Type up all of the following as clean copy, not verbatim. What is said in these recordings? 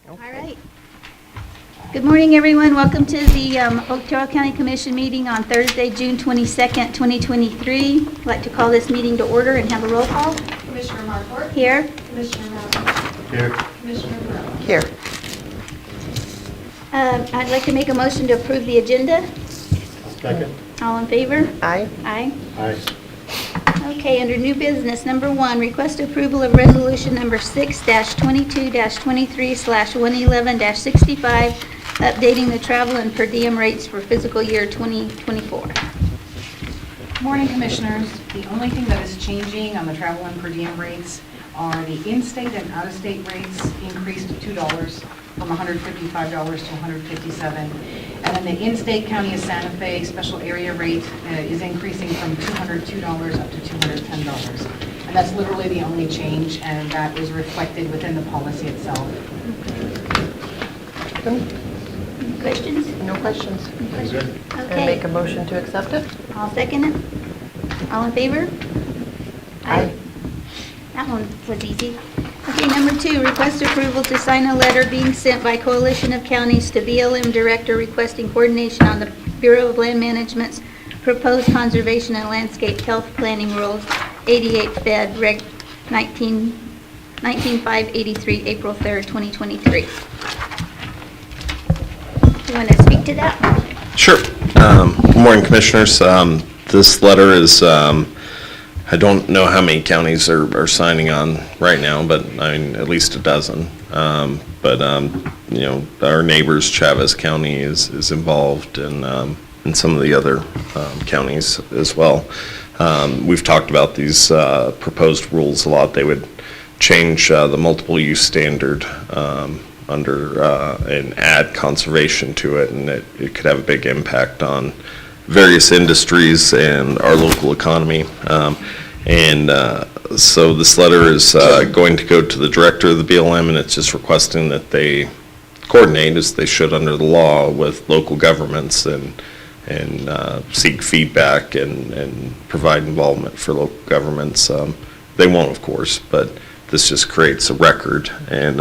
All right. Good morning, everyone. Welcome to the Otero County Commission meeting on Thursday, June 22nd, 2023. I'd like to call this meeting to order and have a roll call. Commissioner Marquardt. Here. Commissioner Mountain. Here. Commissioner Burrow. Here. I'd like to make a motion to approve the agenda. Second. All in favor? Aye. Aye. Aye. Okay, under new business, number 1, request approval of resolution number 6-22-23/111-65, updating the travel and per diem rates for fiscal year 2024. Morning, Commissioners. The only thing that is changing on the travel and per diem rates are the in-state and out-of-state rates increased $2 from $155 to $157. And then the in-state County of Santa Fe special area rate is increasing from $202 up to $210. And that's literally the only change, and that is reflected within the policy itself. Questions? No questions. Good. And make Okay, a motion to accept it? I'll second it. All in favor? Aye. That one was easy. Okay, number 2, request approval to sign a letter being sent by Coalition of Counties to BLM Director requesting coordination on the Bureau of Land Management's proposed conservation and landscape health planning rules, 88 Fed Reg 19583, April 3rd, 2023. Do you want to speak to that? Sure. Good morning, Commissioners. This letter is, I don't know how many counties are signing on right now, but I mean, at least a dozen. You know, our neighbors, Chavez County is involved and some of the other counties as well. We've talked about these proposed rules a lot. They would change the multiple use standard under and add conservation to it, and it could have a big impact on various industries and our local economy. So this letter is going to go to the director of the BLM, and it's just requesting that they coordinate, as they should under the law, with local governments and seek feedback and provide involvement for local governments. They won't, of course, but this just creates a record and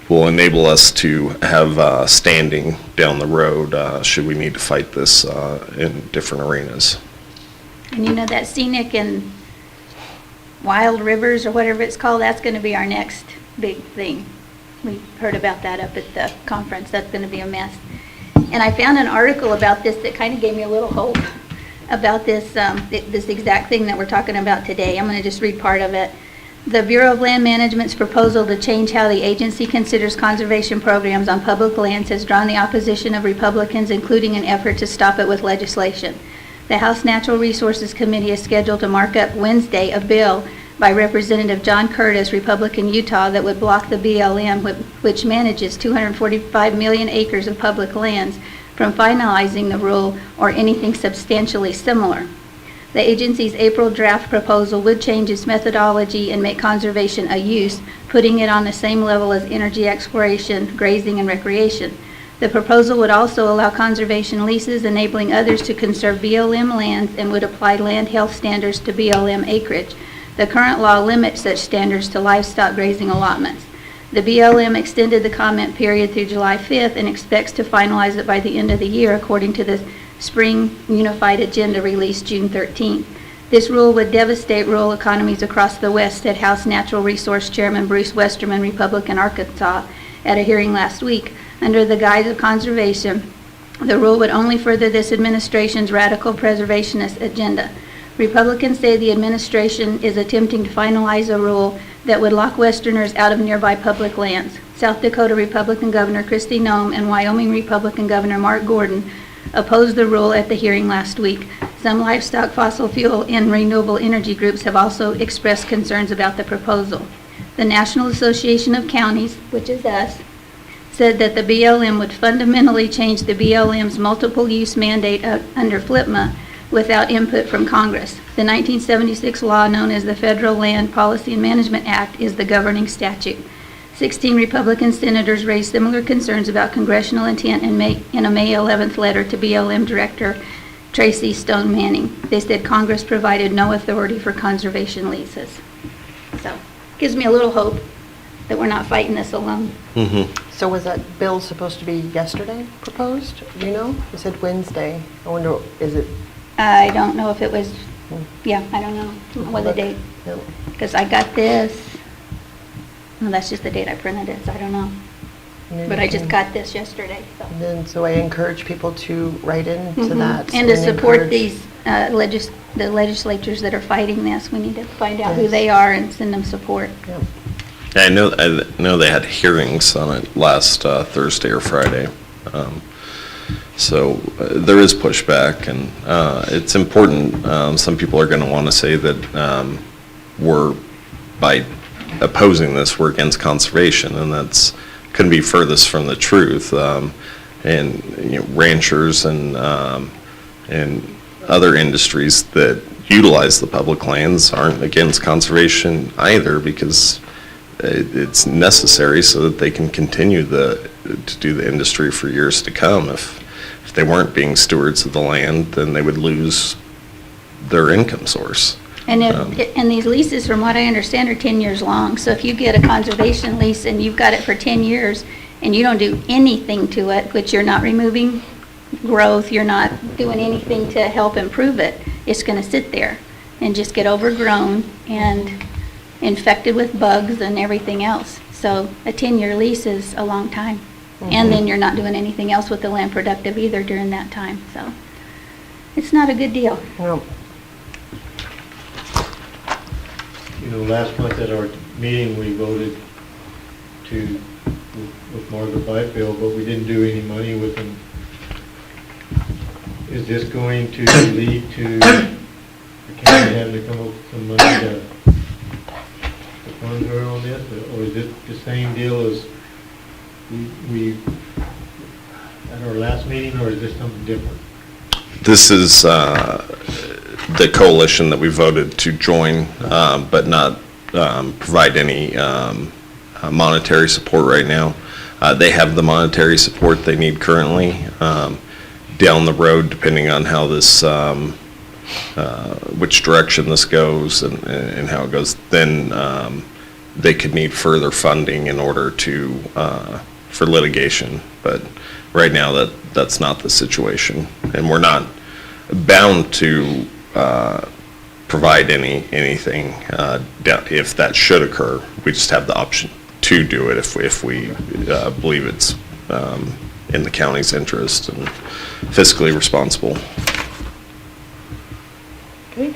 will enable us to have standing down the road should we need to fight this in different arenas. And you know that scenic and wild rivers or whatever it's called, that's going to be our next big thing. We heard about that up at the conference. That's going to be a mess. And I found an article about this that kind of gave me a little hope about this this exact thing that we're talking about today. I'm going to just read part of it. The Bureau of Land Management's proposal to change how the agency considers conservation programs on public lands has drawn the opposition of Republicans, including an effort to stop it with legislation. The House Natural Resources Committee is scheduled to mark up Wednesday a bill by Representative John Curtis, Republican Utah, that would block the BLM, which manages 245 million acres of public lands, from finalizing the rule or anything substantially similar. The agency's April draft proposal would change its methodology and make conservation a use, putting it on the same level as energy exploration, grazing, and recreation. The proposal would also allow conservation leases, enabling others to conserve BLM lands, and would apply land health standards to BLM acreage. The current law limits such standards to livestock grazing allotments. The BLM extended the comment period through July 5th and expects to finalize it by the end of the year, according to the Spring Unified Agenda released June 13th. This rule would devastate rural economies across the West, said House Natural Resource Chairman Bruce Westerman, Republican Arkansas, at a hearing last week. Under the guise of conservation, the rule would only further this administration's radical preservationist agenda. Republicans say the administration is attempting to finalize a rule that would lock Westerners out of nearby public lands. South Dakota Republican Governor Kristi Noem and Wyoming Republican Governor Mark Gordon opposed the rule at the hearing last week. Some livestock, fossil fuel, and renewable energy groups have also expressed concerns about the proposal. The National Association of Counties, which is us, said that the BLM would fundamentally change the BLM's multiple use mandate under FLPMA without input from Congress. The 1976 law known as the Federal Land Policy and Management Act is the governing statute. 16 Republican senators raised similar concerns about congressional intent in a May 11th letter to BLM Director Tracy Stone Manning. They said Congress provided no authority for conservation leases. So, gives me a little hope that we're not fighting this alone. Mm-hmm. So was that bill supposed to be yesterday proposed? Do you know? You said Wednesday. I wonder, is it? I don't know if it was, yeah, I don't know what the date, No. because I got this, no, that's just the date I printed it, so I don't know. But I just got this yesterday, so. And then, so I encourage people to write into Mhm. that. And to support encourage- these the legislatures that are fighting this. We need to find out who Yes. they are and send them support. Yeah. I know they had hearings on it last Thursday or Friday. So there is pushback, and it's important. Some people are going to want to say that by opposing this, we're against conservation, and that's couldn't be furthest from the truth. And ranchers and other industries that utilize the public lands aren't against conservation either, because it's necessary so that they can continue to do the industry for years to come. If they weren't being stewards of the land, then they would lose their income source. And and these leases, from what I understand, are 10 years long. So if you get a conservation lease and you've got it for 10 years and you don't do anything to it, which you're not removing growth, you're not doing anything to help improve it, it's going to sit there and just get overgrown and infected with bugs and everything else. So a 10-year lease is a long time. And then you're not doing anything else with the land productive either during that time. So it's not a good deal. No. You know, last month at our meeting, we voted with Margaret Byfield, but we didn't do any money with them. Is this going to lead to the county having to come up with some money to fund her on this? Or is it the same deal as we at our last meeting, or is this something different? This is the coalition that we voted to join, but not provide any monetary support right now. They have the monetary support they need currently. Down the road, depending on how this, which direction this goes and how it goes, then they could need further funding in order to, for litigation. But right now, that's not the situation. And we're not bound to provide anything if that should occur. We just have the option to do it if we believe it's in the county's interest and fiscally responsible. Okay.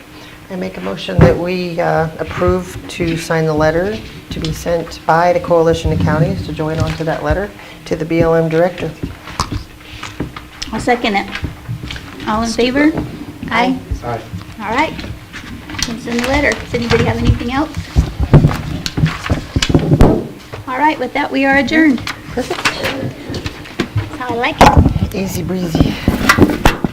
I make a motion that we approve to sign the letter to be sent by the Coalition of Counties to join onto that letter to the BLM director. I'll second it. All in favor? Aye. Aye. All right. Can send the letter. Does anybody have anything else? All right, with that, we are adjourned. Perfect. That's how I like it. Easy breezy.